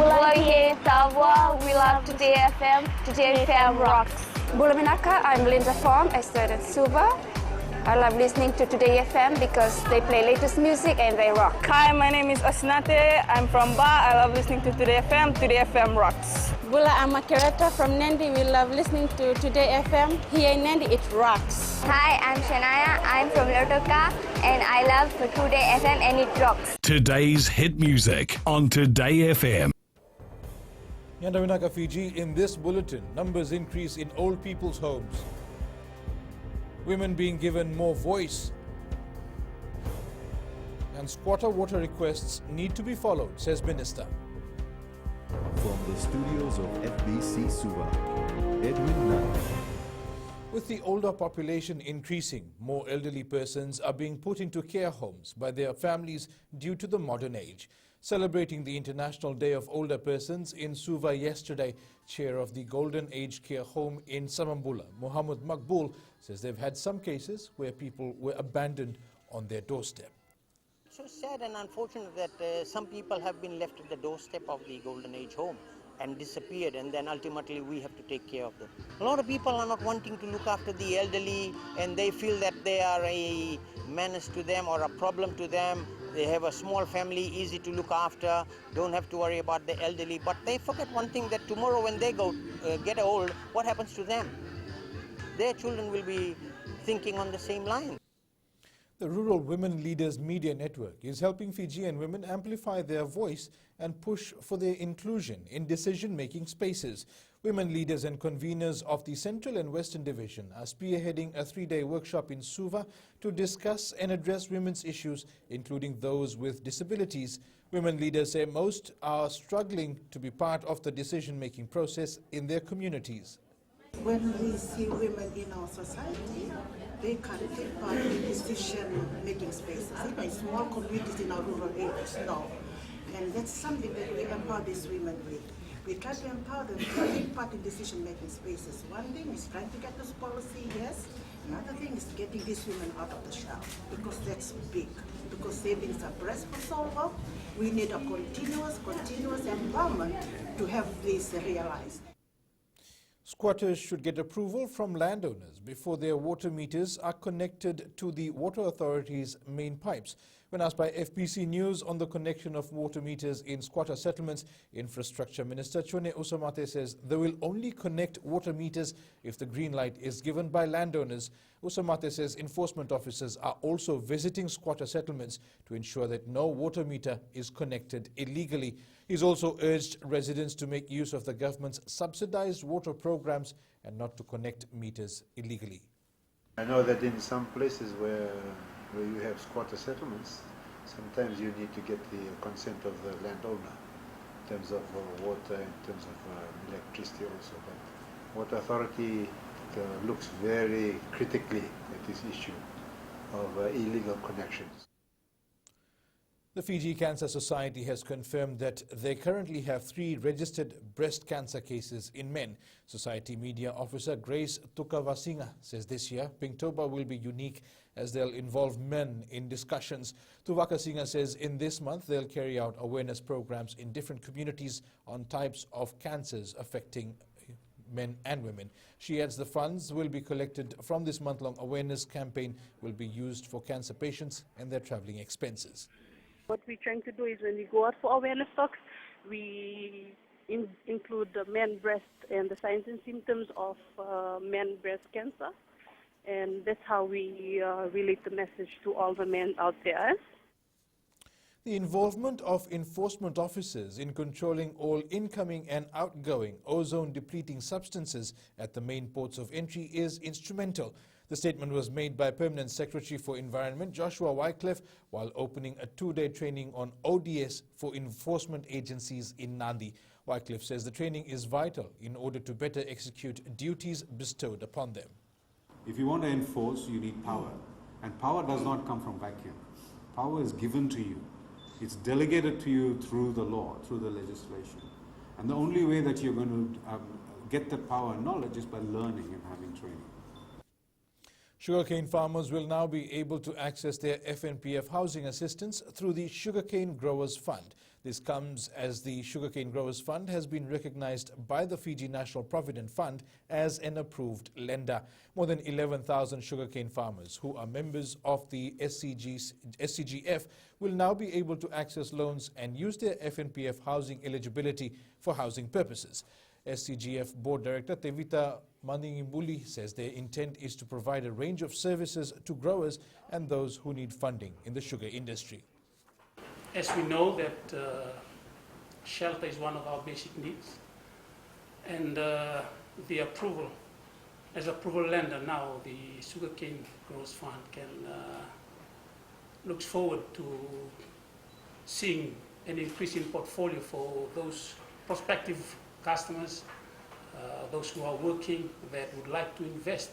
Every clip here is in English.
Bulawaye, Tavwa, we love Today FM. Today FM rocks. Bulaminaka, I'm Linda Form, a student Suva. I love listening to Today FM because they play latest music and they rock. Hi, my name is Osinate. I'm from Ba. I love listening to Today FM. Today FM rocks. Bula, I'm a curator from Nandi. We love listening to Today FM. Here in Nandi, it rocks. Hi, I'm Shania. I'm from Lotoka and I love Today FM and it rocks. Today's hit music on Today FM. Yandawinaka, Fiji, in this bulletin, numbers increase in old people's homes. Women being given more voice. And squatter water requests need to be followed, says Minister. From the studios of FBC Suva, Edwin Nunn. With the older population increasing, more elderly persons are being put into care homes by their families due to the modern age. Celebrating the International Day of Older Persons in Suva yesterday, chair of the Golden Age Care Home in Samambula, Muhammad Makbul, says they've had some cases where people were abandoned on their doorstep. So sad and unfortunate that some people have been left at the doorstep of the Golden Age home and disappeared, and then ultimately we have to take care of them. A lot of people are not wanting to look after the elderly, and they feel that they are a menace to them or a problem to them. They have a small family, easy to look after, don't have to worry about the elderly, but they forget one thing, that tomorrow when they get old, what happens to them? Their children will be thinking on the same line. The Rural Women Leaders Media Network is helping Fijian women amplify their voice and push for their inclusion in decision-making spaces. Women leaders and conveners of the Central and Western Division are spearheading a 3-day workshop in Suva to discuss and address women's issues, including those with disabilities. Women leaders say most are struggling to be part of the decision-making process in their communities. When we see women in our society, they can take part in decision-making spaces. In small communities in our rural areas, no. And that's something that we empower these women with. We try to empower them to take part in decision-making spaces. One thing is trying to get this policy, yes. Another thing is getting these women out of the shell, because that's big. Because savings are breast for so long, we need a continuous empowerment to have this realized. Squatters should get approval from landowners before their water meters are connected to the Water Authority's main pipes. When asked by FBC News on the connection of water meters in squatter settlements, Infrastructure Minister Chone Usamate says they will only connect water meters if the green light is given by landowners. Usamate says enforcement officers are also visiting squatter settlements to ensure that no water meter is connected illegally. He's also urged residents to make use of the government's subsidized water programs and not to connect meters illegally. I know that in some places where you have squatter settlements, sometimes you need to get the consent of the landowner in terms of water, in terms of electricity also. But Water Authority looks very critically at this issue of illegal connections. The Fiji Cancer Society has confirmed that they currently have 3 registered breast cancer cases in men. Society media officer Grace Tukavasinga says this year, Pinktober will be unique as they'll involve men in discussions. Tuvakasinga says in this month they'll carry out awareness programs in different communities on types of cancers affecting men and women. She adds the funds will be collected from this month-long awareness campaign will be used for cancer patients and their traveling expenses. What we're trying to do is when we go out for awareness talks, we include the men breast and the signs and symptoms of men breast cancer. And that's how we relate the message to all the men out there. The involvement of enforcement officers in controlling all incoming and outgoing ozone-depleting substances at the main ports of entry is instrumental. The statement was made by Permanent Secretary for Environment Joshua Wycliffe while opening a 2-day training on ODS for enforcement agencies in Nandi. Wycliffe says the training is vital in order to better execute duties bestowed upon them. If you want to enforce, you need power. And power does not come from vacuum. Power is given to you. It's delegated to you through the law, through the legislation. And the only way that you're going to get that power and knowledge is by learning and having training. Sugarcane farmers will now be able to access their FNPF housing assistance through the Sugarcane Growers Fund. This comes as the Sugarcane Growers Fund has been recognized by the Fiji National Provident Fund as an approved lender. More than 11,000 sugarcane farmers who are members of the SCGF will now be able to access loans and use their FNPF housing eligibility for housing purposes. SCGF Board Director Tevita Mandingimbuli says their intent is to provide a range of services to growers and those who need funding in the sugar industry. As we know that shelter is one of our basic needs, and the approval, as approval lender now, the Sugarcane Growers Fund can looks forward to seeing an increase in portfolio for those prospective customers, those who are working that would like to invest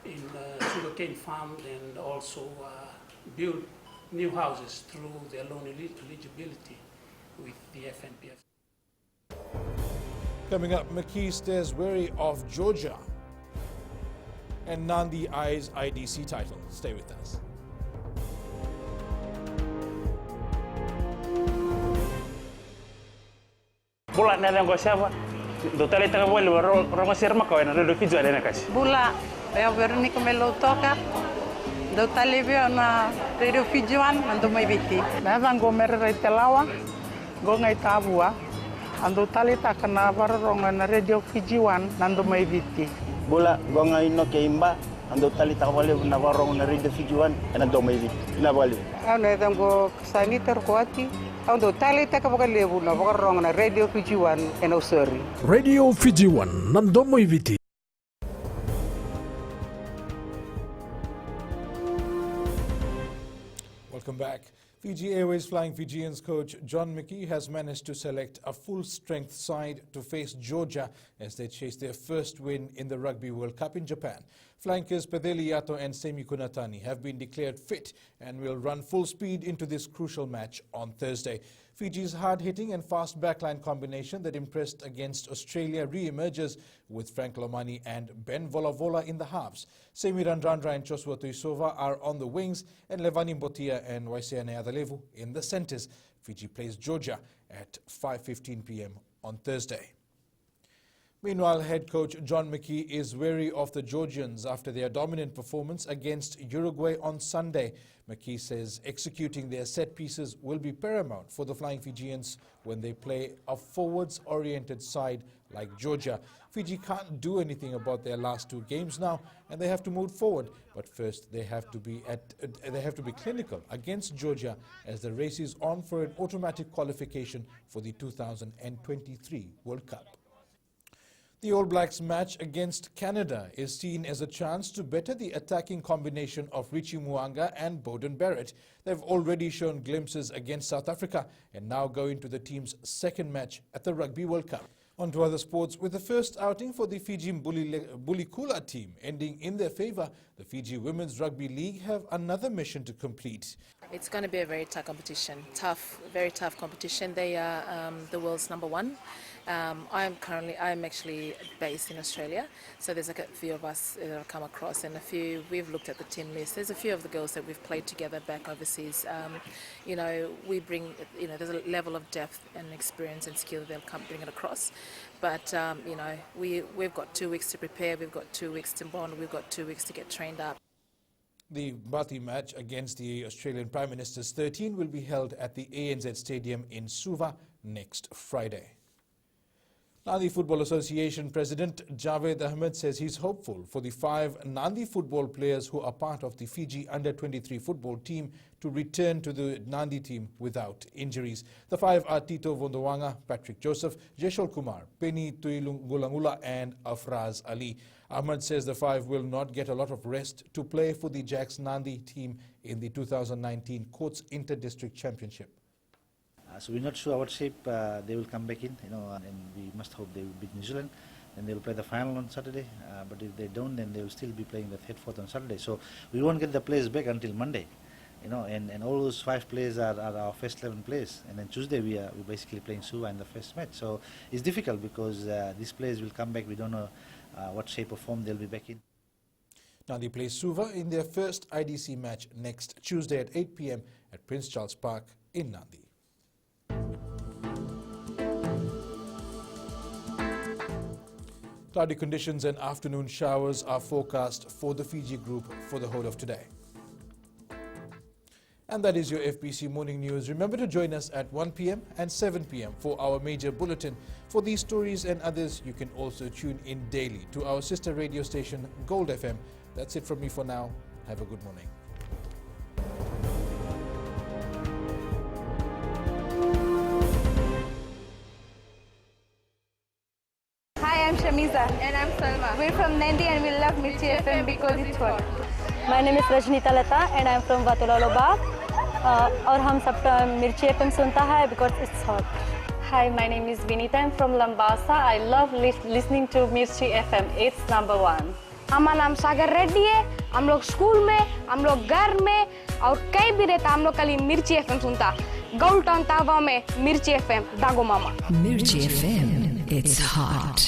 in sugarcane farms and also build new houses through their loan eligibility with the FNPF. Coming up, McKee stares wary of Georgia and Nandi eyes IDC title. Stay with us. Bula na lang ko siya ba? Dotali taga buwan rongo sirma ko na redo Fiji na kasi. Bula ya Veronica melo toka. Dotali veo na redo Fiji wan ando mai biti. Na vango merre telawa go ngai tabua. Ando tali tak na rongo na redo Fiji wan ando mai biti. Bula go ngai no ke imba ando tali tak wale na rongo na redo Fiji wan ando mai biti. Na wale. Ano dango saniter kuati. Ando tali taka boka lebu na boka rong na Radio Fiji One and Osori. Radio Fiji One nandomo iviti. Welcome back. Fiji Airways Flying Fijians coach John McKee has managed to select a full-strength side to face Georgia as they chase their first win in the Rugby World Cup in Japan. Flankers Pedeli Yato and Semi Kunatani have been declared fit and will run full speed into this crucial match on Thursday. Fiji's hard-hitting and fast backline combination that impressed against Australia re-emerges with Frank Lomani and Ben Volavola in the halves. Semi Randrandra and Joshua Tuisova are on the wings and Levani Mbotia and Waiseane Adalevu in the centres. Fiji plays Georgia at 5:15 p.m. on Thursday. Meanwhile, head coach John McKee is wary of the Georgians after their dominant performance against Uruguay on Sunday. McKee says executing their set pieces will be paramount for the Flying Fijians when they play a forwards-oriented side like Georgia. Fiji can't do anything about their last two games now, and they have to move forward. But first, they have to be clinical against Georgia as the race is on for an automatic qualification for the 2023 World Cup. The All Blacks match against Canada is seen as a chance to better the attacking combination of Richie Muanga and Beauden Barrett. They've already shown glimpses against South Africa and now go into the team's second match at the Rugby World Cup. On to other sports. With the first outing for the Fiji Bulikula team ending in their favour, the Fiji Women's Rugby League have another mission to complete. It's going to be a very tough competition, very tough competition. They are the world's number one. I'm actually based in Australia, so there's a few of us that have come across, and we've looked at the team list. There's a few of the girls that we've played together back overseas. We bring, there's a level of depth and experience and skill they'll bring it across. But, we've got 2 weeks to prepare, we've got 2 weeks to bond, we've got 2 weeks to get trained up. The Bati match against the Australian Prime Minister's 13 will be held at the ANZ Stadium in Suva next Friday. Nandi Football Association President Javed Ahmed says he's hopeful for the 5 Nandi football players who are part of the Fiji Under-23 football team to return to the Nandi team without injuries. The 5 are Tito Vondowanga, Patrick Joseph, Jeshol Kumar, Penny Tuilungulangula and Afraz Ali. Ahmed says the 5 will not get a lot of rest to play for the Jacks Nandi team in the 2019 Courts Inter-District Championship. So we're not sure what shape they will come back in, and we must hope they will beat New Zealand, and they will play the final on Saturday. But if they don't, then they will still be playing the third, fourth on Saturday. So we won't get the players back until Monday, and all those 5 players are our first 11 players. And then Tuesday we're basically playing Suva in the first match. So it's difficult because these players will come back. We don't know what shape or form they'll be back in. Nandi plays Suva in their first IDC match next Tuesday at 8 p.m. at Prince Charles Park in Nandi. Cloudy conditions and afternoon showers are forecast for the Fiji group for the whole of today. And that is your FBC Morning News. Remember to join us at 1 p.m. and 7 p.m. for our major bulletin. For these stories and others, you can also tune in daily to our sister radio station, Gold FM. That's it from me for now. Have a good morning. Hi, I'm Shamiza. And I'm Salma. We're from Nandi and we love Mirchi FM because it's hot. My name is Rajnita Lata and I'm from Vatulaloba. और हम सब मिर्ची FM सुनता है because it's hot. Hi, my name is Vinita. I'm from Lambasa. I love listening to Mirchi FM. It's number one. हमारा नाम सागर रेड्डी है. हम लोग स्कूल में, हम लोग घर में और कहीं भी रहता हम लोग कल मिर्ची एफएम सुनता. गोल्ड टाउन तावा में मिर्ची एफएम दागो मामा. Mirchi FM. It's hot.